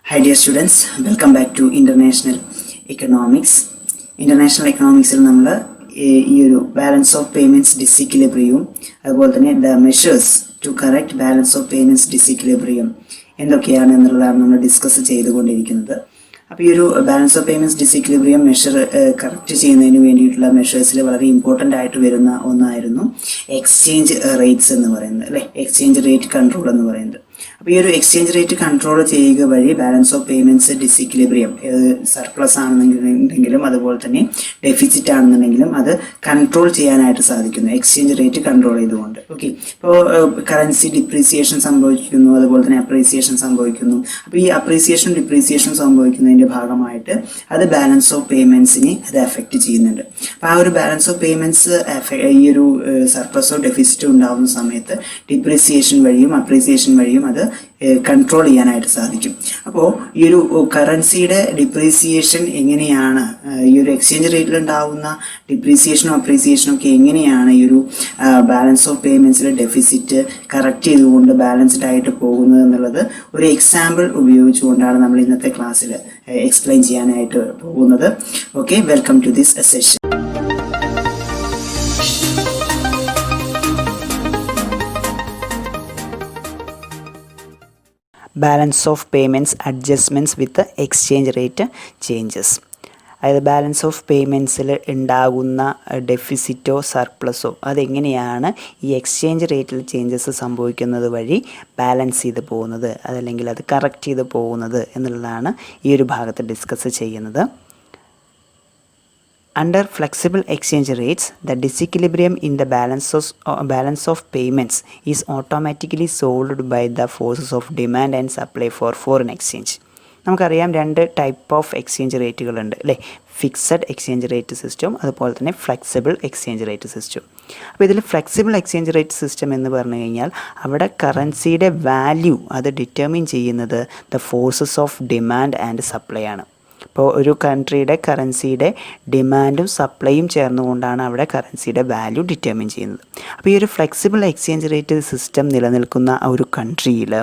Hi dear students, welcome back to International Economics. International Economicsൽ നമ്മൾ ഈ ഒരു ബാലൻസ് ഓഫ് പേയ്മെൻറ്റ്സ് ഡിസിക്വിലിബ്രിയവും അതുപോലെ തന്നെ the measures to correct balance of payments disequilibrium എന്തൊക്കെയാണ് എന്നുള്ളതാണ് നമ്മൾ ഡിസ്കസ് ചെയ്തുകൊണ്ടിരിക്കുന്നത്. അപ്പോൾ ഈ ഒരു balance of payments disequilibrium measure correct ചെയ്യുന്നതിന് വേണ്ടിയിട്ടുള്ള മെഷേഴ്സിൽ വളരെ ഇമ്പോർട്ടൻ്റ് ആയിട്ട് വരുന്ന ഒന്നായിരുന്നു എക്സ്ചേഞ്ച് റേറ്റ്സ് എന്ന് പറയുന്നത്, അല്ലേ? എക്സ്ചേഞ്ച് റേറ്റ് കൺട്രോൾ എന്ന് പറയുന്നത്. അപ്പോൾ ഈ ഒരു എക്സ്ചേഞ്ച് റേറ്റ് കൺട്രോൾ ചെയ്യുക വഴി balance of payments disequilibrium surplus ആണെന്നുണ്ടെങ്കിലും അതുപോലെ തന്നെ ഡെഫിസിറ്റ് ആണെന്നുണ്ടെങ്കിലും അത് കൺട്രോൾ ചെയ്യാനായിട്ട് സാധിക്കുന്നു എക്സ്ചേഞ്ച് റേറ്റ് കൺട്രോൾ ചെയ്തുകൊണ്ട്. ഓക്കെ, ഇപ്പോൾ കറൻസി ഡിപ്രീസിയേഷൻ സംഭവിക്കുന്നു, അതുപോലെ തന്നെ അപ്രീസിയേഷൻ സംഭവിക്കുന്നു. അപ്പോൾ ഈ അപ്രീസിയേഷൻ ഡിപ്രീസിയേഷൻ സംഭവിക്കുന്നതിൻ്റെ ഭാഗമായിട്ട് അത് ബാലൻസ് ഓഫ് പേയ്മെൻറ്റ്സിനെ അത് എഫക്റ്റ് ചെയ്യുന്നുണ്ട്. അപ്പോൾ ആ ഒരു ബാലൻസ് ഓഫ് പേയ്മെൻറ്റ്സ് ഈ ഒരു സർപ്ലസോ ഡെഫിസിറ്റോ ഉണ്ടാകുന്ന സമയത്ത് ഡിപ്രീസിയേഷൻ വഴിയും അപ്രീസിയേഷൻ വഴിയും അത് കൺട്രോൾ ചെയ്യാനായിട്ട് സാധിക്കും. അപ്പോൾ ഈ ഒരു കറൻസിയുടെ ഡിപ്രീസിയേഷൻ എങ്ങനെയാണ്, ഈ ഒരു എക്സ്ചേഞ്ച് റേറ്റിൽ ഉണ്ടാകുന്ന ഡിപ്രീസിയേഷനും അപ്രീസിയേഷനും ഒക്കെ എങ്ങനെയാണ് ഈ ഒരു ബാലൻസ് ഓഫ് പേയ്മെൻറ്റ്സിലെ ഡെഫിസിറ്റ് കറക്റ്റ് ചെയ്തുകൊണ്ട് ബാലൻസ്ഡ് ആയിട്ട് പോകുന്നത് എന്നുള്ളത് ഒരു എക്സാമ്പിൾ ഉപയോഗിച്ചുകൊണ്ടാണ് നമ്മൾ ഇന്നത്തെ ക്ലാസ്സിൽ എക്സ്പ്ലെയിൻ ചെയ്യാനായിട്ട് പോകുന്നത്. Okay, welcome to this session. Balance of payments adjustments with exchange rate changes. അതായത് ബാലൻസ് ഓഫ് പേയ്മെൻറ്റ്സിൽ ഉണ്ടാകുന്ന ഡെഫിസിറ്റോ സർപ്ലസോ അതെങ്ങനെയാണ് ഈ എക്സ്ചേഞ്ച് റേറ്റിൽ ചേഞ്ചസ് സംഭവിക്കുന്നത് വഴി ബാലൻസ് ചെയ്ത് പോകുന്നത്, അതല്ലെങ്കിൽ അത് കറക്റ്റ് ചെയ്ത് പോകുന്നത് എന്നുള്ളതാണ് ഈ ഒരു ഭാഗത്ത് ഡിസ്കസ് ചെയ്യുന്നത്. Under flexible exchange rates, the disequilibrium in the balance of payments is automatically solved by the forces of demand and supply for foreign exchange. നമുക്കറിയാം രണ്ട് ടൈപ്പ് ഓഫ് എക്സ്ചേഞ്ച് റേറ്റുകളുണ്ട്, അല്ലേ? ഫിക്സഡ് എക്സ്ചേഞ്ച് റേറ്റ് സിസ്റ്റം, അതുപോലെ തന്നെ flexible exchange rate system. അപ്പോൾ ഇതിൽ flexible exchange rate system എന്ന് പറഞ്ഞു കഴിഞ്ഞാൽ അവിടെ കറൻസിയുടെ വാല്യൂ അത് ഡിറ്റർമിൻ ചെയ്യുന്നത് the forces of demand and supply ആണ്. അപ്പോൾ ഒരു കൺട്രിയുടെ കറൻസിയുടെ ഡിമാൻഡും സപ്ലൈയും ചേർന്നുകൊണ്ടാണ് അവിടെ കറൻസിയുടെ വാല്യൂ ഡിറ്റർമിൻ ചെയ്യുന്നത്. അപ്പോൾ ഈ ഒരു ഫ്ലെക്സിബിൾ എക്സ്ചേഞ്ച് റേറ്റ് സിസ്റ്റം നിലനിൽക്കുന്ന ഒരു കൺട്രിയിൽ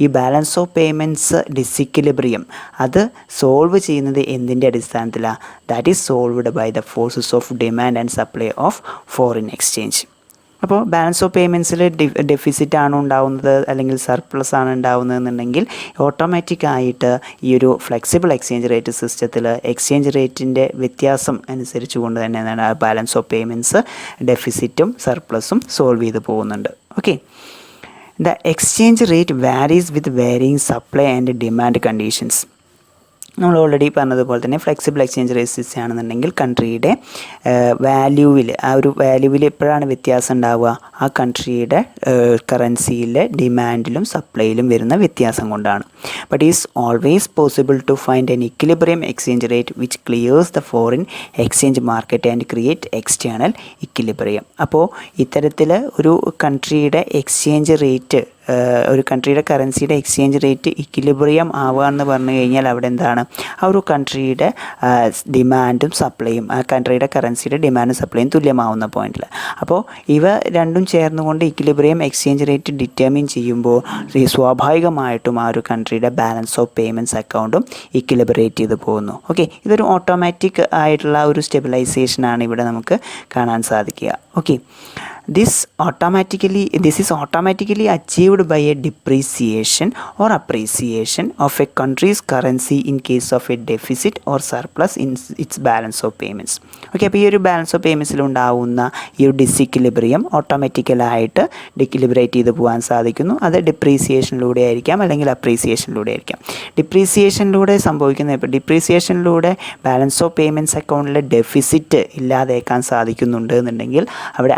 ഈ ബാലൻസ് ഓഫ് പേയ്മെൻറ്റ്സ് ഡിസിക്വിലിബ്രിയം അത് സോൾവ് ചെയ്യുന്നത് എന്തിൻ്റെ അടിസ്ഥാനത്തിലാണ്? That is solved by the forces of demand and supply of foreign exchange. അപ്പോൾ ബാലൻസ് ഓഫ് പേയ്മെൻറ്റ്സിൽ ഡെഫിസിറ്റ് ആണ് ഉണ്ടാവുന്നത് അല്ലെങ്കിൽ സർപ്ലസ് ആണ് ഉണ്ടാവുന്നതെന്നുണ്ടെങ്കിൽ ഓട്ടോമാറ്റിക്കായിട്ട് ഈ ഒരു ഫ്ലെക്സിബിൾ എക്സ്ചേഞ്ച് റേറ്റ് സിസ്റ്റത്തിൽ എക്സ്ചേഞ്ച് റേറ്റിൻ്റെ വ്യത്യാസം അനുസരിച്ച് കൊണ്ട് തന്നെ എന്താണ് ബാലൻസ് ഓഫ് പേയ്മെൻറ്റ്സ് ഡെഫിസിറ്റും സർപ്ലസും സോൾവ് ചെയ്ത് പോകുന്നുണ്ട്. Okay, the exchange rate varies with varying supply and demand conditions. നമ്മൾ ഓൾറെഡി പറഞ്ഞതുപോലെ തന്നെ ഫ്ലെക്സിബിൾ എക്സ്ചേഞ്ച് റേറ്റ് സിസ്റ്റം ആണെന്നുണ്ടെങ്കിൽ കൺട്രിയുടെ വാല്യൂവിൽ എപ്പോഴാണ് വ്യത്യാസം ഉണ്ടാവുക? ആ കൺട്രിയുടെ കറൻസിയിലെ ഡിമാൻഡിലും സപ്ലൈയിലും വരുന്ന വ്യത്യാസം കൊണ്ടാണ്. But is always possible to find an equilibrium exchange rate which clears the foreign exchange market and create external equilibrium. അപ്പോൾ ഇത്തരത്തിൽ ഒരു കൺട്രിയുടെ എക്സ്ചേഞ്ച് റേറ്റ്, ഒരു കൺട്രിയുടെ കറൻസിയുടെ എക്സ്ചേഞ്ച് റേറ്റ് ഇക്വിലിബ്രിയം ആവുക എന്ന് പറഞ്ഞു കഴിഞ്ഞാൽ അവിടെ എന്താണ്, ആ ഒരു കൺട്രിയുടെ ഡിമാൻഡും സപ്ലൈയും, ആ കൺട്രിയുടെ കറൻസിയുടെ ഡിമാൻഡും സപ്ലൈയും തുല്യമാവുന്ന പോയിന്റിൽ. അപ്പോൾ ഇവ രണ്ടും ചേർന്നുകൊണ്ട് ഇക്വിലിബ്രിയം എക്സ്ചേഞ്ച് റേറ്റ് ഡിറ്റർമിൻ ചെയ്യുമ്പോൾ സ്വാഭാവികമായിട്ടും ആ ഒരു കൺട്രിയുടെ ബാലൻസ് ഓഫ് പേയ്മെൻറ്റ്സ് അക്കൗണ്ടും ഇക്വിലിബ്രേറ്റ് ചെയ്ത് പോകുന്നു. ഓക്കെ, ഇതൊരു ഓട്ടോമാറ്റിക് ആയിട്ടുള്ള ഒരു സ്റ്റെബിലൈസേഷനാണ് ഇവിടെ നമുക്ക് കാണാൻ സാധിക്കുക. Okay, this is automatically achieved by a depreciation or appreciation of a country's currency in case of a deficit or surplus in its balance of payments. Okay, അപ്പോൾ ഈ ഒരു ബാലൻസ് ഓഫ് പേയ്മെൻറ്റ്സിൽ ഉണ്ടാവുന്ന ഈ ഒരു ഡിസിക്വിലിബ്രിയം ഓട്ടോമാറ്റിക്കലായിട്ട് ഡിക്വിലിബ്രേറ്റ് ചെയ്ത് പോകാൻ സാധിക്കുന്നു. അത് ഡിപ്രീസിയേഷനിലൂടെ ആയിരിക്കാം അല്ലെങ്കിൽ അപ്രീസിയേഷനിലൂടെ ആയിരിക്കാം. ഡിപ്രീസിയേഷനിലൂടെ സംഭവിക്കുന്ന, ഇപ്പോൾ ഡിപ്രീസിയേഷനിലൂടെ ബാലൻസ് ഓഫ് പേയ്മെൻറ്റ്സ് അക്കൗണ്ടിലെ ഡെഫിസിറ്റ് ഇല്ലാതാക്കാൻ സാധിക്കുന്നുണ്ട് എന്നുണ്ടെങ്കിൽ അവിടെ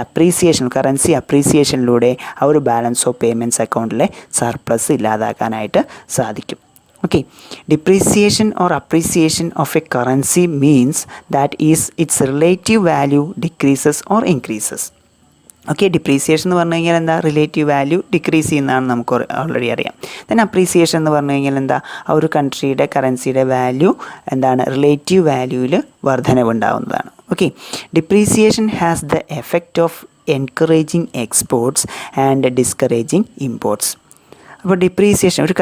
കറൻസി അപ്രീസിയേഷനിലൂടെ ആ ഒരു ബാലൻസ് ഓഫ് പേയ്മെൻറ്റ്സ് അക്കൗണ്ടിലെ സർപ്ലസ് ഇല്ലാതാക്കാനായിട്ട് സാധിക്കും. Okay, depreciation or appreciation of a currency means that its relative value decreases or increases. Okay, depreciation എന്ന് പറഞ്ഞു കഴിഞ്ഞാൽ എന്താ? റിലേറ്റീവ് വാല്യൂ ഡിക്രീസ് ചെയ്യുന്നതാണ് നമുക്ക് ഓൾറെഡി അറിയാം. ദെൻ അപ്രീസിയേഷൻ എന്ന് പറഞ്ഞു കഴിഞ്ഞാൽ എന്താ? ആ ഒരു കൺട്രിയുടെ കറൻസിയുടെ വാല്യൂ എന്താണ്? റിലേറ്റീവ് വാല്യൂവിൽ വർധനവുണ്ടാവുന്നതാണ്. Okay, depreciation has the effect of encouraging exports and discouraging imports. അപ്പോൾ ഡിപ്രീസിയേഷൻ ഒരു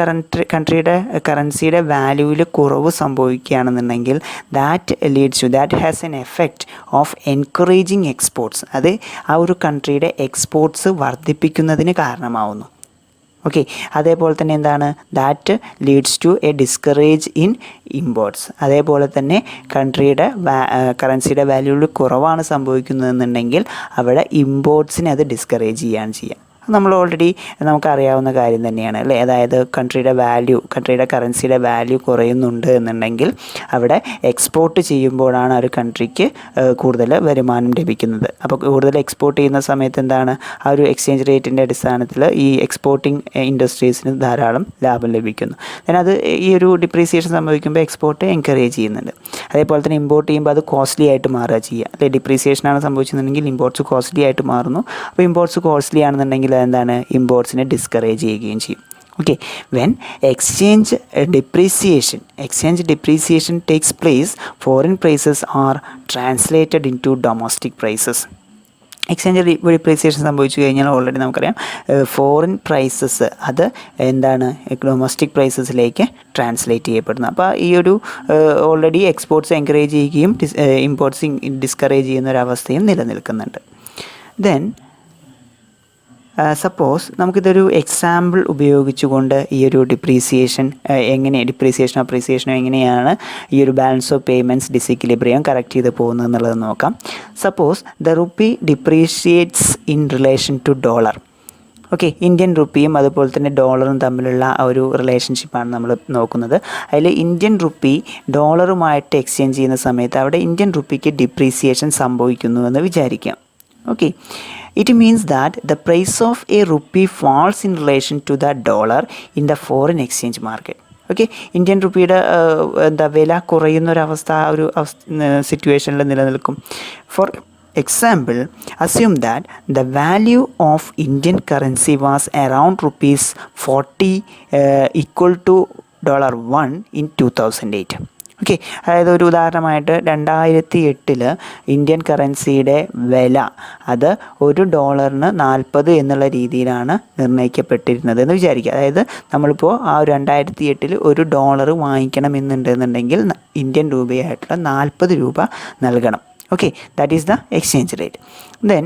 കൺട്രിയുടെ കറൻസിയുടെ വാല്യൂവിൽ കുറവ് സംഭവിക്കുകയാണെന്നുണ്ടെങ്കിൽ that has an effect of encouraging exports. അത് ആ ഒരു കൺട്രിയുടെ എക്സ്പോർട്സ് വർദ്ധിപ്പിക്കുന്നതിന് കാരണമാവുന്നു. ഓക്കെ, അതേപോലെ തന്നെ എന്താണ്, that leads to a discourage in imports. അതേപോലെ തന്നെ കൺട്രിയുടെ കറൻസിയുടെ വാല്യൂവിൽ കുറവാണ് സംഭവിക്കുന്നതെന്നുണ്ടെങ്കിൽ അവിടെ ഇമ്പോർട്ട്സിനെ അത് ഡിസ്കറേജ് ചെയ്യുകയാണ് ചെയ്യുക. നമ്മൾ ഓൾറെഡി നമുക്കറിയാവുന്ന കാര്യം തന്നെയാണ് അല്ലേ. അതായത് കൺട്രിയുടെ കറൻസിയുടെ വാല്യൂ കുറയുന്നുണ്ട് എന്നുണ്ടെങ്കിൽ അവിടെ എക്സ്പോർട്ട് ചെയ്യുമ്പോഴാണ് ആ ഒരു കൺട്രിക്ക് കൂടുതൽ വരുമാനം ലഭിക്കുന്നത്. അപ്പോൾ കൂടുതൽ എക്സ്പോർട്ട് ചെയ്യുന്ന സമയത്ത് എന്താണ്, ആ ഒരു എക്സ്ചേഞ്ച് റേറ്റിൻ്റെ അടിസ്ഥാനത്തിൽ ഈ എക്സ്പോർട്ടിങ് ഇൻഡസ്ട്രീസിന് ധാരാളം ലാഭം ലഭിക്കുന്നു. then അത് ഈ ഒരു ഡിപ്രീസിയേഷൻ സംഭവിക്കുമ്പോൾ എക്സ്പോർട്ട് എൻകറേജ് ചെയ്യുന്നുണ്ട്. അതേപോലെ തന്നെ ഇമ്പോർട്ട് ചെയ്യുമ്പോൾ അത് കോസ്റ്റ്ലി ആയിട്ട് മാറുക ചെയ്യുക അല്ലെ. ഡിപ്രീസിയേഷനാണ് സംഭവിച്ചിട്ടുണ്ടെങ്കിൽ ഇമ്പോർട്ട്സ് കോസ്റ്റ്ലി ആയിട്ട് മാറുന്നു. അപ്പോൾ ഇമ്പോർട്ട്സ് കോസ്റ്റ്ലി ആണെന്നുണ്ടെങ്കിൽ എന്താണ്, ഇമ്പോർട്ട്സിനെ ഡിസ്കറേജ് ചെയ്യുകയും ചെയ്യും. Okay, when exchange depreciation takes place, foreign prices are translated into domestic prices. Exchange depreciation സംഭവിച്ചു കഴിഞ്ഞാൽ ഓൾറെഡി നമുക്കറിയാം ഫോറിൻ പ്രൈസസ് അത് എന്താണ് ഡൊമസ്റ്റിക് പ്രൈസസിലേക്ക് ട്രാൻസ്ലേറ്റ് ചെയ്യപ്പെടുന്നു. അപ്പോൾ ഈ ഒരു ഓൾറെഡി എക്സ്പോർട്ട്സ് എൻകറേജ് ചെയ്യുകയും ഇമ്പോർട്ട്സ് ഡിസ്കറേജ് ചെയ്യുന്ന ഒരവസ്ഥയും നിലനിൽക്കുന്നുണ്ട്. ദെൻ സപ്പോസ് നമുക്കിതൊരു എക്സാമ്പിൾ ഉപയോഗിച്ചുകൊണ്ട് ഈ ഒരു അപ്രീസിയേഷനോ എങ്ങനെയാണ് ഈ ഒരു balance of payments disequilibrium correct ചെയ്ത് പോകുന്നത് എന്നുള്ളത് നോക്കാം. Suppose the rupee depreciates in relation to dollar. Okay, Indian റുപ്പിയും അതുപോലെ തന്നെ ഡോളറും തമ്മിലുള്ള ആ ഒരു റിലേഷൻഷിപ്പാണ് നമ്മൾ നോക്കുന്നത്. അതിൽ ഇന്ത്യൻ റുപ്പി ഡോളറുമായിട്ട് എക്സ്ചേഞ്ച് ചെയ്യുന്ന സമയത്ത് അവിടെ ഇന്ത്യൻ റുപ്പിക്ക് ഡിപ്രീസിയേഷൻ സംഭവിക്കുന്നു എന്ന് വിചാരിക്കാം. Okay, it means that the price of a rupee falls in relation to the dollar in the foreign exchange market. Okay, Indian റുപ്പിയുടെ വില കുറയുന്നൊരവസ്ഥ ആ ഒരു സിറ്റുവേഷനിൽ നിലനിൽക്കും. For example, assume that the value of Indian currency was around rupees 40 equal to $1 in 2008. Okay, അതായത് ഒരു ഉദാഹരണമായിട്ട് 2008 ഇന്ത്യൻ കറൻസിയുടെ വില അത് $1 40 എന്നുള്ള രീതിയിലാണ് നിർണ്ണയിക്കപ്പെട്ടിരുന്നത് എന്ന് വിചാരിക്കുക. അതായത് നമ്മളിപ്പോൾ ആ 2008 $1 വാങ്ങിക്കണമെന്നുണ്ടെന്നുണ്ടെങ്കിൽ ഇന്ത്യൻ രൂപയായിട്ടുള്ള 40 രൂപ നൽകണം. Okay, that is the exchange rate. Then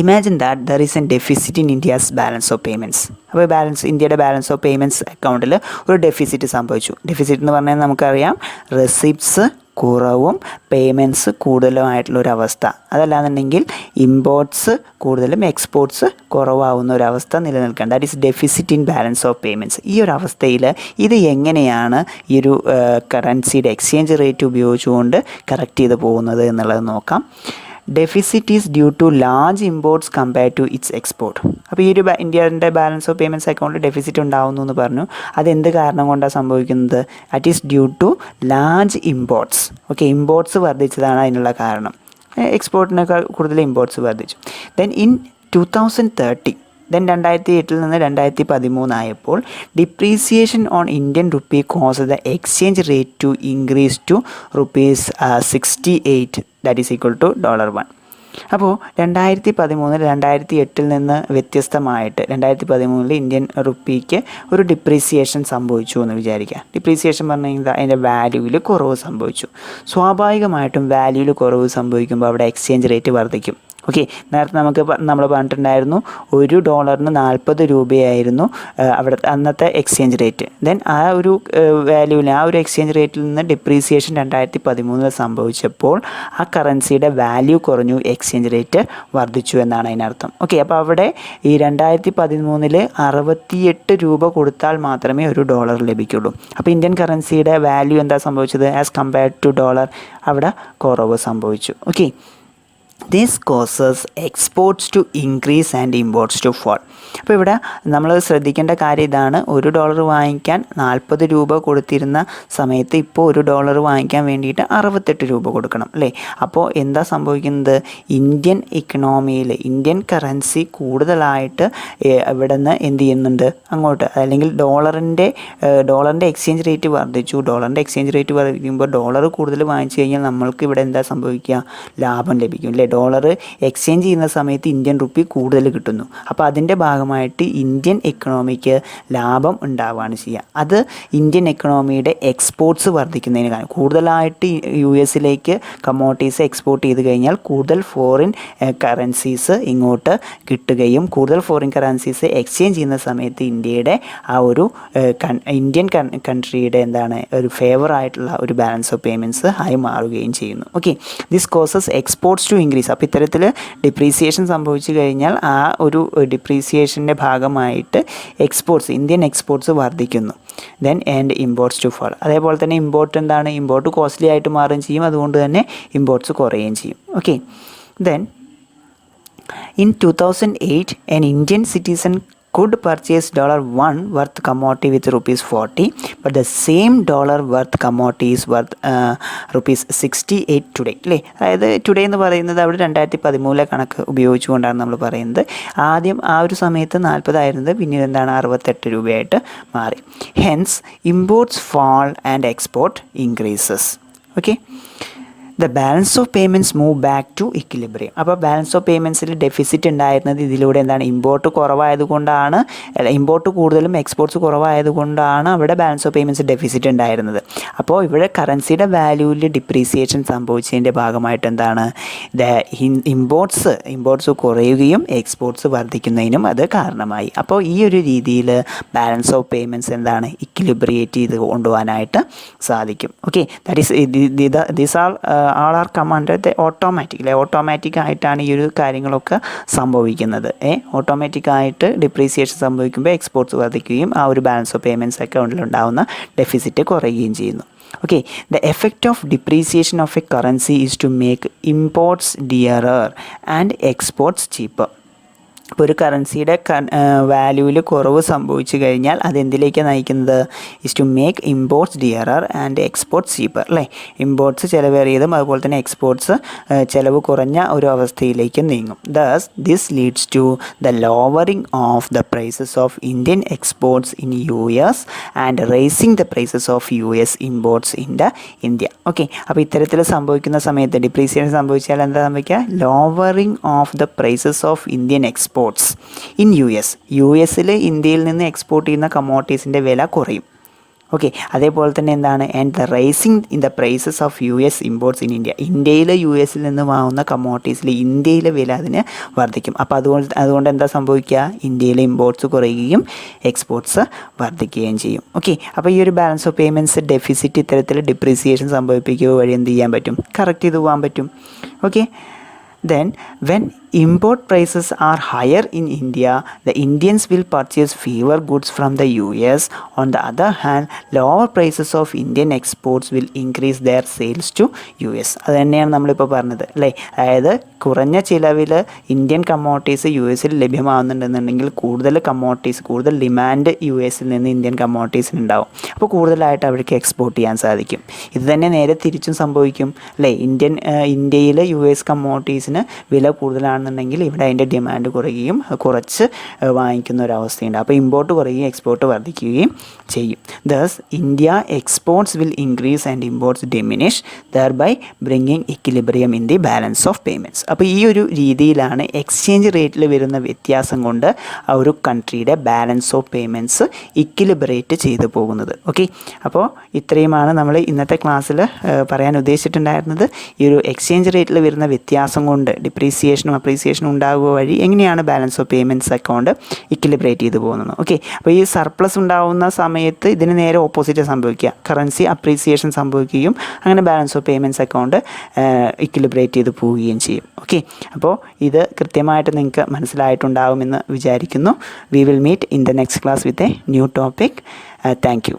imagine that there is N deficit in India's balance of payments. അപ്പോൾ ഇന്ത്യയുടെ ബാലൻസ് ഓഫ് പേയ്മെൻറ്റ്സ് അക്കൗണ്ടിൽ ഒരു ഡെഫിസിറ്റ് സംഭവിച്ചു. ഡെഫിസിറ്റ് എന്ന് പറഞ്ഞാൽ നമുക്കറിയാം റെസിപ്റ്റ്സ് കുറവും പേയ്മെൻറ്റ്സ് കൂടുതലുമായിട്ടുള്ളൊരവസ്ഥ. അതല്ലാന്നുണ്ടെങ്കിൽ ഇമ്പോർട്ട്സ് കൂടുതലും എക്സ്പോർട്ട്സ് കുറവാകുന്ന ഒരവസ്ഥ നിലനിൽക്കുകയാണ്. That is deficit in balance of payments. ഈ ഒരു അവസ്ഥയിൽ ഇത് എങ്ങനെയാണ് ഈ ഒരു കറൻസിയുടെ എക്സ്ചേഞ്ച് റേറ്റ് ഉപയോഗിച്ചുകൊണ്ട് കറക്റ്റ് ചെയ്ത് പോകുന്നത് എന്നുള്ളത് നോക്കാം. Deficit is due to large imports compared to its export. അപ്പോൾ ഈ ഒരു ഇന്ത്യയുടെ ബാലൻസ് ഓഫ് പേയ്മെൻറ്റ്സ് അക്കൗണ്ടിൽ ഡെഫിസിറ്റ് ഉണ്ടാകുന്നു എന്ന് പറഞ്ഞു. അതെന്ത് കാരണം കൊണ്ടാണ് സംഭവിക്കുന്നത്? That is due to large imports. Okay, imports വർദ്ധിച്ചതാണ് അതിനുള്ള കാരണം. എക്സ്പോർട്ടിനേക്കാൾ കൂടുതൽ ഇമ്പോർട്ട്സ് വർദ്ധിച്ചു. ദെൻ ഇൻ 2030 ദെൻ 2008 നിന്ന് 2013 ആയപ്പോൾ depreciation on Indian rupee cause the exchange rate to increase to ₹68 that is equal to $1. അപ്പോൾ 2013 2008 നിന്ന് വ്യത്യസ്തമായിട്ട് 2013 ഇന്ത്യൻ റുപ്പിക്ക് ഒരു ഡിപ്രീസിയേഷൻ സംഭവിച്ചു എന്ന് വിചാരിക്കുക. ഡിപ്രീസിയേഷൻ പറഞ്ഞു കഴിഞ്ഞാൽ അതിൻ്റെ വാല്യൂവിൽ കുറവ് സംഭവിച്ചു. സ്വാഭാവികമായിട്ടും വാല്യൂവിൽ കുറവ് സംഭവിക്കുമ്പോൾ അവിടെ എക്സ്ചേഞ്ച് റേറ്റ് വർദ്ധിക്കും. ഓക്കെ, നേരത്തെ നമ്മൾ പറഞ്ഞിട്ടുണ്ടായിരുന്നു $1 40 രൂപയായിരുന്നു അവിടെ അന്നത്തെ എക്സ്ചേഞ്ച് റേറ്റ്. ദെൻ ആ ഒരു വാല്യൂവിൽ ആ ഒരു എക്സ്ചേഞ്ച് റേറ്റിൽ നിന്ന് ഡിപ്രീസിയേഷൻ 2013 സംഭവിച്ചപ്പോൾ ആ കറൻസിയുടെ വാല്യൂ കുറഞ്ഞു, എക്സ്ചേഞ്ച് റേറ്റ് വർദ്ധിച്ചു എന്നാണ് അതിനർത്ഥം. ഓക്കെ, അപ്പോൾ അവിടെ ഈ 2013 68 രൂപ കൊടുത്താൽ മാത്രമേ $1 ലഭിക്കുള്ളൂ. അപ്പോൾ ഇന്ത്യൻ കറൻസിയുടെ വാല്യൂ എന്താ സംഭവിച്ചത്? ആസ് കമ്പയർഡ് ടു ഡോളർ അവിടെ കുറവ് സംഭവിച്ചു. Okay, this causes exports to increase and imports to fall. അപ്പോൾ ഇവിടെ നമ്മൾ ശ്രദ്ധിക്കേണ്ട കാര്യം ഇതാണ്. $1 വാങ്ങിക്കാൻ 40 രൂപ കൊടുത്തിരുന്ന സമയത്ത് ഇപ്പോൾ $1 വാങ്ങിക്കാൻ വേണ്ടിയിട്ട് 68 രൂപ കൊടുക്കണം അല്ലേ. അപ്പോൾ എന്താ സംഭവിക്കുന്നത്? ഇന്ത്യൻ ഇക്കണോമിയിൽ ഇന്ത്യൻ കറൻസി കൂടുതലായിട്ട് ഇവിടെ നിന്ന് എന്ത് ചെയ്യുന്നുണ്ട് അങ്ങോട്ട്, അല്ലെങ്കിൽ ഡോളറിൻ്റെ എക്സ്ചേഞ്ച് റേറ്റ് വർദ്ധിച്ചു. ഡോളറിൻ്റെ എക്സ്ചേഞ്ച് റേറ്റ് വർദ്ധിക്കുമ്പോൾ ഡോളർ കൂടുതൽ വാങ്ങിച്ചു കഴിഞ്ഞാൽ നമ്മൾക്ക് ഇവിടെ എന്താ സംഭവിക്കുക? ലാഭം ലഭിക്കും അല്ലേ. ഡോളർ എക്സ്ചേഞ്ച് ചെയ്യുന്ന സമയത്ത് ഇന്ത്യൻ റുപ്പി കൂടുതൽ കിട്ടുന്നു. അപ്പോൾ അതിൻ്റെ ഭാഗമായിട്ട് ഇന്ത്യൻ എക്കണോമിക്ക് ലാഭം ഉണ്ടാവുകയാണ് ചെയ്യുക. അത് ഇന്ത്യൻ എക്കണോമിയുടെ എക്സ്പോർട്സ് വർദ്ധിക്കുന്നതിന് കാരണം കൂടുതലായിട്ട് യു എസിലേക്ക് കമ്മോഡിറ്റീസ് എക്സ്പോർട്ട് ചെയ്ത് കഴിഞ്ഞാൽ കൂടുതൽ ഫോറിൻ കറൻസീസ് ഇങ്ങോട്ട് കിട്ടുകയും കൂടുതൽ ഫോറിൻ കറൻസീസ് എക്സ്ചേഞ്ച് ചെയ്യുന്ന സമയത്ത് ഇന്ത്യയുടെ ആ ഒരു ഇന്ത്യൻ കൺട്രിയുടെ ഒരു ഫേവർ ആയിട്ടുള്ള ഒരു ബാലൻസ് ഓഫ് പേയ്മെൻറ്റ്സ് ആയി മാറുകയും ചെയ്യുന്നു. Okay, this causes exports to increase. അപ്പോൾ ഇത്തരത്തിൽ ഡിപ്രീസിയേഷൻ സംഭവിച്ചു കഴിഞ്ഞാൽ ആ ഒരു ഡിപ്രീസിയേഷൻ്റെ ഭാഗമായിട്ട് ഇന്ത്യൻ എക്സ്പോർട്സ് വർദ്ധിക്കുന്നു. Then and imports to fall. അതേപോലെ തന്നെ ഇമ്പോർട്ട് കോസ്റ്റ്ലി ആയിട്ട് മാറുകയും ചെയ്യും. അതുകൊണ്ട് തന്നെ ഇമ്പോർട്ട്സ് കുറയുകയും ചെയ്യും. Okay, then in 2008 an Indian citizen could purchase $1 worth commodity with ₹40, but the same dollar worth commodity is worth ₹68 today. അല്ലേ? അതായത് ടുഡേ എന്ന് പറയുന്നത് അവിടെ 2013 കണക്ക് ഉപയോഗിച്ചുകൊണ്ടാണ് നമ്മൾ പറയുന്നത്. ആദ്യം ആ ഒരു സമയത്ത് 40 ആയിരുന്നത് പിന്നീട് 68 രൂപയായിട്ട് മാറി. Hence imports fall and export increases. Okay, the balance of payments move back to equilibrium. അപ്പോൾ ബാലൻസ് ഓഫ് പേയ്മെൻറ്റ്സിൽ ഡെഫിസിറ്റ് ഉണ്ടായിരുന്നത് ഇതിലൂടെ ഇമ്പോർട്ട് കുറവായതുകൊണ്ടാണ്, ഇമ്പോർട്ട് കൂടുതലും എക്സ്പോർട്ട്സ് കുറവായതുകൊണ്ടാണ് അവിടെ ബാലൻസ് ഓഫ് പേയ്മെൻറ്റ്സ് ഡെഫിസിറ്റ് ഉണ്ടായിരുന്നത്. അപ്പോൾ ഇവിടെ കറൻസിയുടെ വാല്യൂവിൽ ഡിപ്രീസിയേഷൻ സംഭവിച്ചതിൻ്റെ ഭാഗമായിട്ട് ഇമ്പോർട്ട്സ് കുറയുകയും എക്സ്പോർട്ട്സ് വർദ്ധിക്കുന്നതിനും അത് കാരണമായി. അപ്പോൾ ഈ ഒരു രീതിയിൽ ബാലൻസ് ഓഫ് പേയ്മെൻറ്റ്സ് ഇക്വിലിബ്രിയേറ്റ് ചെയ്ത് കൊണ്ടുപോകാനായിട്ട് സാധിക്കും. Okay, that is these all are command automatic ആയിട്ടാണ് ഈ ഒരു കാര്യങ്ങളൊക്കെ സംഭവിക്കുന്നത്. ഓട്ടോമാറ്റിക്കായിട്ട് ഡിപ്രീസിയേഷൻ സംഭവിക്കുമ്പോൾ എക്സ്പോർട്ട്സ് വർദ്ധിക്കുകയും ആ ഒരു ബാലൻസ് ഓഫ് പേയ്മെൻറ്റ്സ് അക്കൗണ്ടിൽ ഉണ്ടാകുന്ന ഡെഫിസിറ്റ് കുറയുകയും ചെയ്യുന്നു. Okay, the effect of depreciation of a currency is to make imports dearer and exports cheaper. ഇപ്പോൾ ഒരു കറൻസിയുടെ വാല്യൂവിൽ കുറവ് സംഭവിച്ചു കഴിഞ്ഞാൽ അതെന്തിലേക്ക് നയിക്കുന്നത്? Is to make imports dearer and exports cheaper. അല്ലേ? ഇമ്പോർട്ട്സ് ചിലവേറിയതും അതുപോലെ തന്നെ എക്സ്പോർട്ട്സ് ചിലവ് കുറഞ്ഞ ഒരു അവസ്ഥയിലേക്ക് നീങ്ങും. Thus this leads to the lowering of the prices of Indian exports in US and raising the prices of US imports in the India. Okay, അപ്പോൾ ഇത്തരത്തിൽ സംഭവിക്കുന്ന സമയത്ത് ഡിപ്രീസിയേഷൻ സംഭവിച്ചാൽ എന്താ സംഭവിക്കുക? Lowering of the prices of Indian exports in US ഇന്ത്യയിൽ നിന്ന് export ചെയ്യുന്ന കമ്മോഡിറ്റീസിൻ്റെ വില കുറയും. ഓക്കെ, അതേപോലെ തന്നെ and the rising in the prices of US imports in India. ഇന്ത്യയിൽ US നിന്ന് വാങ്ങുന്ന കമ്മോഡിറ്റീസിൽ ഇന്ത്യയിലെ വില അതിന് വർദ്ധിക്കും. അപ്പോൾ അതുകൊണ്ട് എന്താ സംഭവിക്കുക? ഇന്ത്യയിലെ ഇമ്പോർട്ട്സ് കുറയുകയും എക്സ്പോർട്ട്സ് വർദ്ധിക്കുകയും ചെയ്യും. ഓക്കെ, അപ്പോൾ ഈ ഒരു ബാലൻസ് ഓഫ് പേയ്മെൻറ്റ്സ് ഡെഫിസിറ്റ് ഇത്തരത്തിൽ ഡിപ്രീസിയേഷൻ സംഭവിപ്പിക്കുക വഴി എന്ത് ചെയ്യാൻ പറ്റും? കറക്റ്റ് ചെയ്ത് പോകാൻ പറ്റും. Okay, then when import prices are higher in India, the Indians will purchase fewer goods from the US. On the other hand, lower prices of Indian exports will increase their sales to US. അത് തന്നെയാണ് നമ്മളിപ്പോൾ പറഞ്ഞത് അല്ലേ? അതായത് കുറഞ്ഞ ചിലവിൽ Indian commodities US ലഭ്യമാകുന്നുണ്ടെന്നുണ്ടെങ്കിൽ കൂടുതൽ demand US നിന്ന് ഇന്ത്യൻ കമ്മോഡിറ്റീസിന് ഉണ്ടാവും. അപ്പോൾ കൂടുതലായിട്ട് അവർക്ക് എക്സ്പോർട്ട് ചെയ്യാൻ സാധിക്കും. ഇത് തന്നെ നേരെ തിരിച്ചും സംഭവിക്കും അല്ലേ? ഇന്ത്യയിൽ US കമ്മോഡിറ്റീസിന് വില കൂടുതലാണെന്നുണ്ടെങ്കിൽ ഇവിടെ അതിൻ്റെ ഡിമാൻഡ് കുറയുകയും കുറച്ച് വാങ്ങിക്കുന്ന ഒരു അവസ്ഥയുണ്ട്. അപ്പോൾ ഇമ്പോർട്ട് കുറയുകയും എക്സ്പോർട്ട് വർദ്ധിക്കുകയും ചെയ്യും. Thus India exports will increase and imports diminish, thereby bringing equilibrium in the balance of payments. അപ്പോൾ ഈ ഒരു രീതിയിലാണ് എക്സ്ചേഞ്ച് റേറ്റിൽ വരുന്ന വ്യത്യാസം കൊണ്ട് ആ ഒരു കൺട്രിയുടെ ബാലൻസ് ഓഫ് പേയ്മെൻറ്റ്സ് ഇക്വിലിബ്രേറ്റ് ചെയ്തു പോകുന്നത്. ഓക്കെ, അപ്പോൾ ഇത്രയുമാണ് നമ്മൾ ഇന്നത്തെ ക്ലാസ്സിൽ പറയാൻ ഉദ്ദേശിച്ചിട്ടുണ്ടായിരുന്നത്. ഈ ഒരു എക്സ്ചേഞ്ച് റേറ്റിൽ വരുന്ന വ്യത്യാസം കൊണ്ട് ഡിപ്രീസിയേഷനും അപ്രീസിയേഷനും ഉണ്ടാകുക വഴി എങ്ങനെയാണ് ബാലൻസ് ഓഫ് പേയ്മെൻറ്റ്സ് അക്കൗണ്ട് ഇക്വിലിബ്രേറ്റ് ചെയ്ത് പോകുന്നത്. ഓക്കെ, അപ്പോൾ ഈ സർപ്ലസ് ഉണ്ടാകുന്ന സമയത്ത് ഇതിന് നേരെ ഓപ്പോസിറ്റ് സംഭവിക്കുക, കറൻസി അപ്രീസിയേഷൻ സംഭവിക്കുകയും അങ്ങനെ ബാലൻസ് ഓഫ് പേയ്മെൻറ്റ്സ് അക്കൗണ്ട് ഇക്വിലിബ്രേറ്റ് ചെയ്ത് പോവുകയും ചെയ്യും. ഓക്കെ, അപ്പോൾ ഇത് കൃത്യമായിട്ട് നിങ്ങൾക്ക് മനസ്സിലായിട്ടുണ്ടാകുമെന്ന് വിചാരിക്കുന്നു. We will meet in the next class with a new topic. Thank U.